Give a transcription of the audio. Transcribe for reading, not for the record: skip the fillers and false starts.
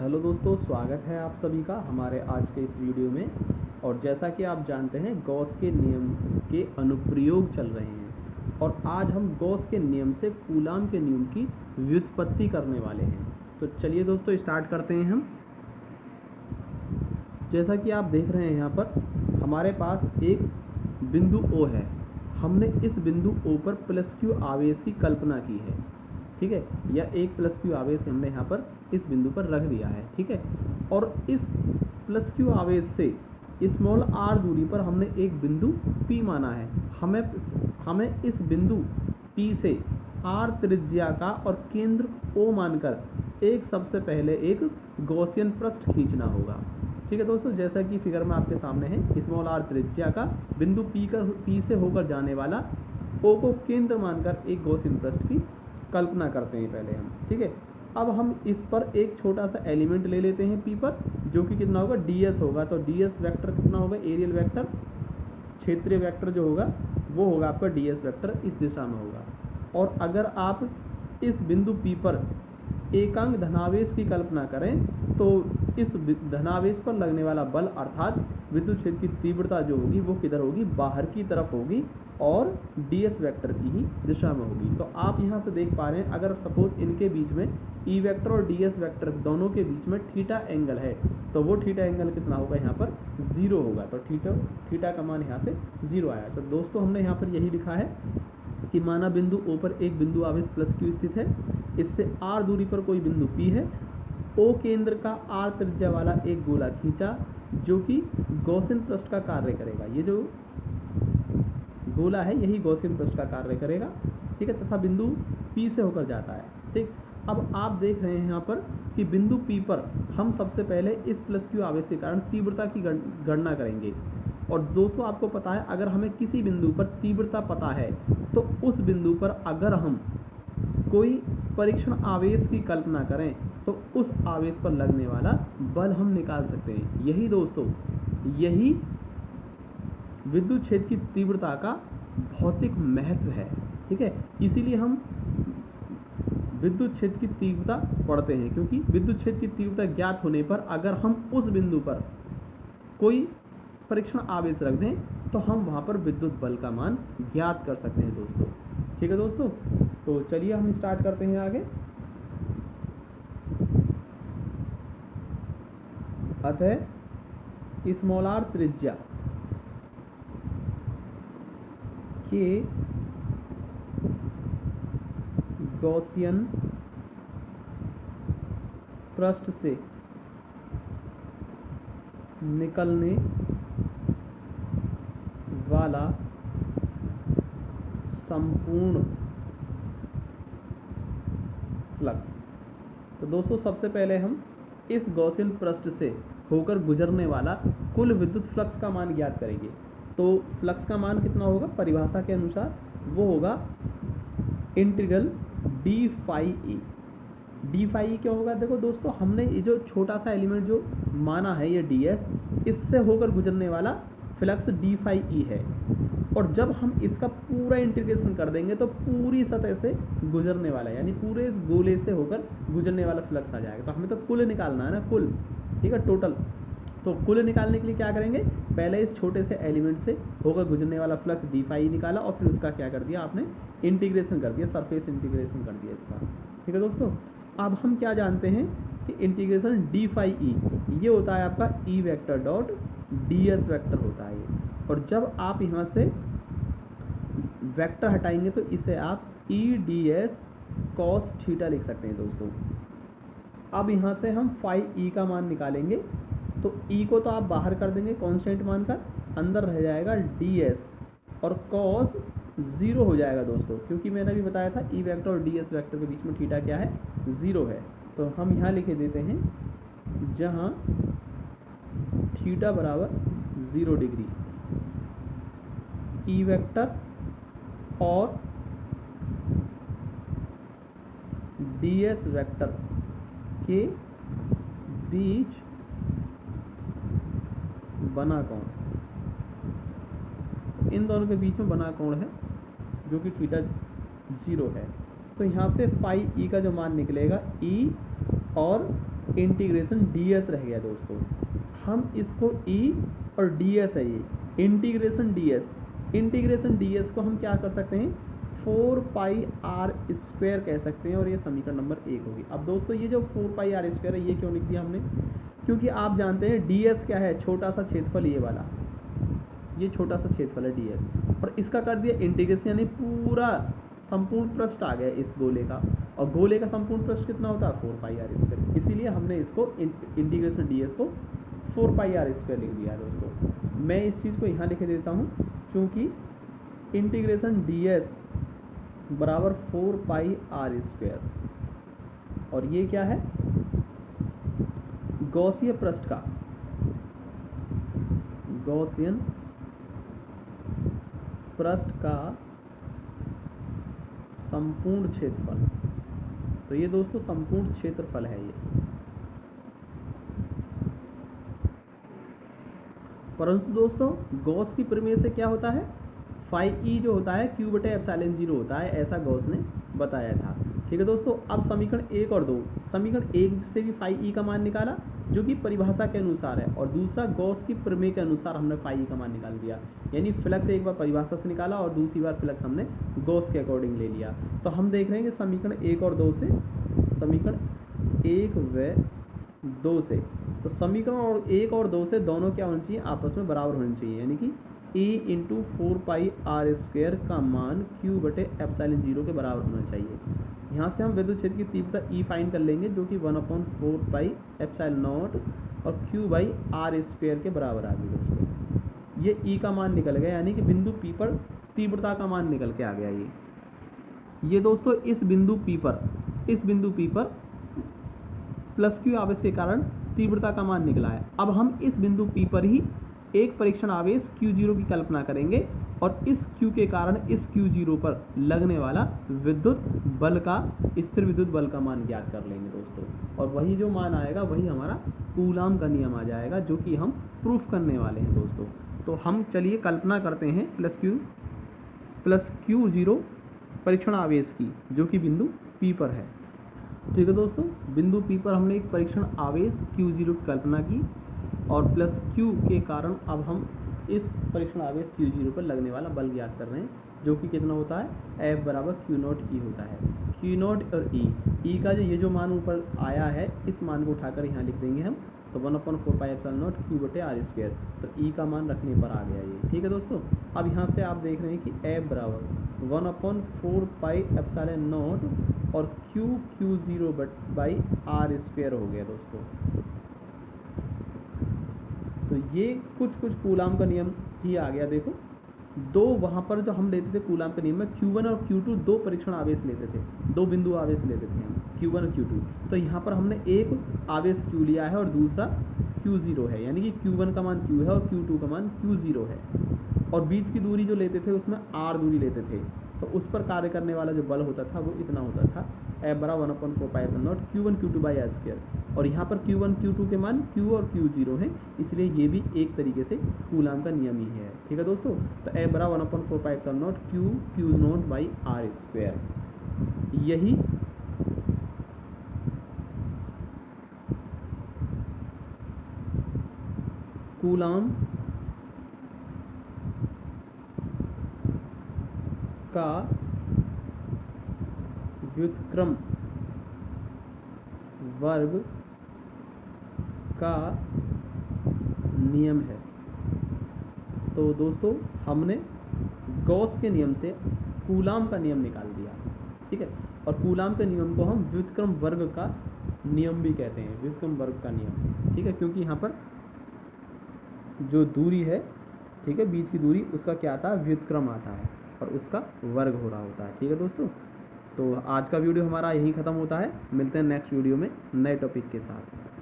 Hello दोस्तों, स्वागत है आप सभी का हमारे आज के इस वीडियो में। और जैसा कि आप जानते हैं, गॉस के नियम के अनुप्रयोग चल रहे हैं और आज हम गॉस के नियम से कूलाम के नियम की व्युत्पत्ति करने वाले हैं। तो चलिए दोस्तों, स्टार्ट करते हैं हम। जैसा कि आप देख रहे हैं, यहाँ पर हमारे पास एक बिंदु O है। हमने इस बिंदु O पर प्लस Q आवेश की कल्पना की है, ठीक है। या एक प्लस Q आवेश हमने यहाँ पर इस बिंदु पर रख दिया है, ठीक है। और इस प्लस Q आवेश से स्मॉल r दूरी पर हमने एक बिंदु P माना है। हमें इस बिंदु P से r त्रिज्या का और केंद्र O मानकर एक सबसे पहले एक गॉसियन पृष्ठ खींचना होगा, ठीक है दोस्तों। जैसा कि फिगर में आपके सामने है, स्मॉल r त्रिज्या का बिंदु P से होकर जाने वाला O को केंद्र मानकर एक गॉसियन पृष्ठ की कल्पना करते हैं पहले हम, ठीक है। अब हम इस पर एक छोटा सा एलिमेंट ले लेते हैं P पर, जो कि कितना होगा, ds होगा। तो ds वेक्टर कितना होगा, एरियल वेक्टर, क्षेत्रीय वेक्टर जो होगा वो होगा आपका ds वेक्टर, इस दिशा में होगा। और अगर आप इस बिंदु P पर एकांक धनावेश की कल्पना करें तो इस धनावेश पर लगने वाला बल अर्थात विद्युत क्षेत्र की तीव्रता जो होगी वो किधर होगी, बाहर की तरफ होगी और ds वेक्टर की ही दिशा में होगी। तो आप यहाँ से देख पा रहे हैं, अगर सपोज इनके बीच में E वेक्टर और ds वेक्टर दोनों के बीच में थीटा एंगल है तो वो थीटा एंगल कितना होगा, यहाँ पर 0 होगा। तो थीटा का मान यहाँ से 0 आया। तो दोस्तों हमने यहाँ पर यही लिखा है कि माना बिंदु O पर एक बिंदु आवेश प्लस Q स्थित है, इससे r दूरी पर कोई बिंदु P है। O केंद्र का r त्रिज्या वाला एक गोला खींचा जो कि गॉसियन पृष्ठ का कार्य करेगा। ये जो गोला है यही गॉसियन पृष्ठ का कार्य करेगा, ठीक है, तथा बिंदु P से होकर जाता है, ठीक। अब आप देख रहे हैं यहाँ पर कि बिंदु P पर हम सबसे पहले इस प्लस Q आवेश के कारण तीव्रता की गणना करेंगे। और दोस्तों आपको पता है, अगर हमें किसी बिंदु पर तीव्रता पता है तो उस बिंदु पर अगर हम कोई परीक्षण आवेश की कल्पना करें तो उस आवेश पर लगने वाला बल हम निकाल सकते हैं। यही दोस्तों, यही विद्युत क्षेत्र की तीव्रता का भौतिक महत्व है, ठीक है। इसीलिए हम विद्युत क्षेत्र की तीव्रता पढ़ते हैं, क्योंकि विद्युत क्षेत्र की तीव्रता ज्ञात होने पर अगर हम उस बिंदु पर कोई परीक्षण आवेश रख दें तो हम वहां पर विद्युत बल का मान ज्ञात कर सकते हैं दोस्तों, ठीक है दोस्तों। तो चलिए हम स्टार्ट करते हैं आगे। अतः स्मॉल r त्रिज्या के गॉसियन पृष्ठ से निकलने वाला संपूर्ण फ्लक्स। तो दोस्तों सबसे पहले हम इस गॉसियन पृष्ठ से होकर गुजरने वाला कुल विद्युत फ्लक्स का मान ज्ञात करेंगे। तो फ्लक्स का मान कितना होगा, परिभाषा के अनुसार वो होगा integral d phi e। d phi e क्या होगा, देखो दोस्तों, हमने ये जो छोटा सा एलिमेंट जो माना है ये ds, इससे होकर गुजरने वाला फ्लक्स d फाई e है। और जब हम इसका पूरा इंटीग्रेशन कर देंगे तो पूरी सतह से गुजरने वाला है, यानी पूरे इस गोले से होकर गुजरने वाला फ्लक्स आ जाएगा। तो हमें तो कुल निकालना है ना, कुल, ठीक है, टोटल। तो कुल निकालने के लिए क्या करेंगे, पहले इस छोटे से एलिमेंट से होकर गुजरने वाला फ्लक्स d फाई निकाला और फिर उसका क्या कर दिया आपने, इंटीग्रेशन कर दिया, सरफेस इंटीग्रेशन कर दिया इसका, ठीक है दोस्तों। अब हम क्या जानते हैं कि इंटीग्रेशन d फाई e ये होता है आपका E vector dot ds vector होता है ये। और जब आप यहाँ से वेक्टर हटाएंगे तो इसे आप E ds cos थीटा लिख सकते हैं दोस्तों। अब यहाँ से हम फाई E का मान निकालेंगे तो E को तो आप बाहर कर देंगे कांस्टेंट मानकर, अंदर रह जाएगा ds और cos 0 हो जाएगा दोस्तों, क्योंकि मैंने अभी बताया था E वेक्टर और ds वेक्टर के बीच में थीटा क्या है, 0 है। तो हम यहाँ लिखे देते हैं जहाँ थीटा बराबर 0 डिग्री, E वेक्टर और ds वेक्टर के बीच बना कोण, इन दोनों के बीच में बना कोण है जो कि थीटा 0 है। तो यहाँ से फाई ई का जो मान निकलेगा, ई और इंटीग्रेशन ds रह गया दोस्तों। हम इसको e और ds है ये इंटीग्रेशन ds को हम क्या कर सकते हैं 4 पाई आर स्क्वायर कह सकते हैं और ये समीकरण नंबर 1 होगी। अब दोस्तों ये जो 4 पाई आर स्क्वायर है ये क्यों लिख दिया हमने, क्योंकि आप जानते हैं ds क्या है, छोटा सा क्षेत्रफल, ये वाला, ये छोटा सा क्षेत्रफल है ds, और इसका कर दिया इंटीग्रेशन, यानी पूरा संपूर्ण पृष्ठ आ गया इस गोले का, और गोले का संपूर्ण पृष्ठ कितना होता है 4 पाई आर स्क्वायर, इसीलिए हमने इसको इंटीग्रेशन ds को 4 पाई आर स्क्वायर लिख दिया दोस्तों। मैं इस चीज़ को यहाँ लिख देता हूँ क्योंकि इंटीग्रेशन ds बराबर 4 पाई आर स्क्वायर, और ये क्या है, गॉसियन पृष्ठ का, गॉसियन पृष्ठ का संपूर्ण क्षेत्रफल। तो ये दोस्तों संपूर्ण क्षेत्रफल है ये, परंतु दोस्तों गॉस की प्रमेय से क्या होता है, फाई ई जो होता है क्यू बटे एप्सिलॉन 0 होता है, ऐसा गॉस ने बताया था। ठीक है दोस्तों, अब समीकरण 1 और 2, समीकरण 1 से भी फाई ई का मान निकाला जो कि परिभाषा के अनुसार है, और दूसरा गॉस की प्रमेय के अनुसार हमने फाई ई का मान निकाल दिया, यानी फ्लक्स एक बार परिभाषा से निकाला और दूसरी बार फ्लक्स हमने गॉस के अकॉर्डिंग ले लिया। तो हम देख रहे हैं कि समीकरण 1 और 2 से, समीकरण 1 व 2 से, तो समीकरण और 1 और 2 से दोनों क्या होना चाहिए, आपस में बराबर होने चाहिए, यानी कि e into 4 pi r square का मान q बटे एप्सिलॉन 0 के बराबर होना चाहिए। यहाँ से हम विद्युत क्षेत्र की तीव्रता E फाइंड कर लेंगे जो कि 1/4 पाई एप्सिलॉन नॉट और q बाई आर स्क्वायर के बराबर आ गई दोस्तों। ये E का मान निकल गया, यानी कि बिंदु P पर तीव्रता का मान निकल के आ गया ये दोस्तों। इस बिंदु P पर प्लस q आवेश के कारण तीव्रता का मान निकला है। अब हम इस बिंदु P पर ही एक परीक्षण आवेश Q0 की कल्पना करेंगे और इस Q के कारण इस Q0 पर लगने वाला विद्युत बल का, स्थिर विद्युत बल का मान ज्ञात कर लेंगे दोस्तों, और वही जो मान आएगा वही हमारा कूलाम का नियम आ जाएगा जो कि हम प्रूफ करने वाले हैं दोस्तों। तो हम चलिए कल्पना करते हैं प्लस Q0 परीक्षण आवेश की जो कि बिंदु P पर है। ठीक है दोस्तों, बिंदु P पर हमने एक परीक्षण आवेश Q0 की कल्पना की और प्लस Q के कारण अब हम इस परीक्षण आवेश Q0 पर लगने वाला बल ज्ञात कर रहे हैं जो कि कितना होता है, F बराबर Q0 E होता है। Q0 और E का ये जो मान ऊपर आया है इस मान को उठाकर यहाँ लिख देंगे हम, तो 1/4 पाई एप्सिलॉन नॉट Q बटे आर स्क्वायर, तो E का मान रखने पर आ गया ये। ठीक है दोस्तों, अब यहाँ से आप देख रहे हैं कि F बराबर 1/4 पाई एप्सिलॉन नॉट और Q0 बाई आर स्क्वायर हो गया दोस्तों। तो ये कुछ कूलाम का नियम ही आ गया। देखो दो वहाँ पर जो हम लेते थे कूलाम के नियम में Q1 और Q2 दो परीक्षण आवेश लेते थे, दो बिंदु आवेश लेते थे हम Q1 और Q2। तो यहाँ पर हमने एक आवेश Q लिया है और दूसरा Q0 है, यानी कि Q1 का मान Q है और Q2 का मान Q0 है, और बीच की दूरी जो लेते थे उसमें R दूरी लेते थे, तो उस पर कार्य करने वाला जो बल होता था वो इतना होता था, F बराबर 1/4 pi epsilon naught Q1 Q2 by r square, और यहाँ पर Q1 Q2 के मान Q और Q0 हैं, इसलिए ये भी एक तरीके से कूलाम का नियम ही है। ठीक है दोस्तों, तो F बराबर 1/4 pi epsilon naught Q0 by r square, यही कूलाम का व्युत्क्रम वर्ग का नियम है। तो दोस्तों हमने गॉस के नियम से कूलाम का नियम निकाल दिया। ठीक है, और कूलाम के नियम को हम व्युत्क्रम वर्ग का नियम भी कहते हैं, व्युत्क्रम वर्ग का नियम। ठीक है, क्योंकि यहाँ पर जो दूरी है, ठीक है, बीच की दूरी, उसका क्या आता है, व्युत्क्रम आता है और उसका वर्ग हो रहा होता है। ठीक है दोस्तों, तो आज का वीडियो हमारा यहीं ख़त्म होता है। मिलते हैं नेक्स्ट वीडियो में नए टॉपिक के साथ।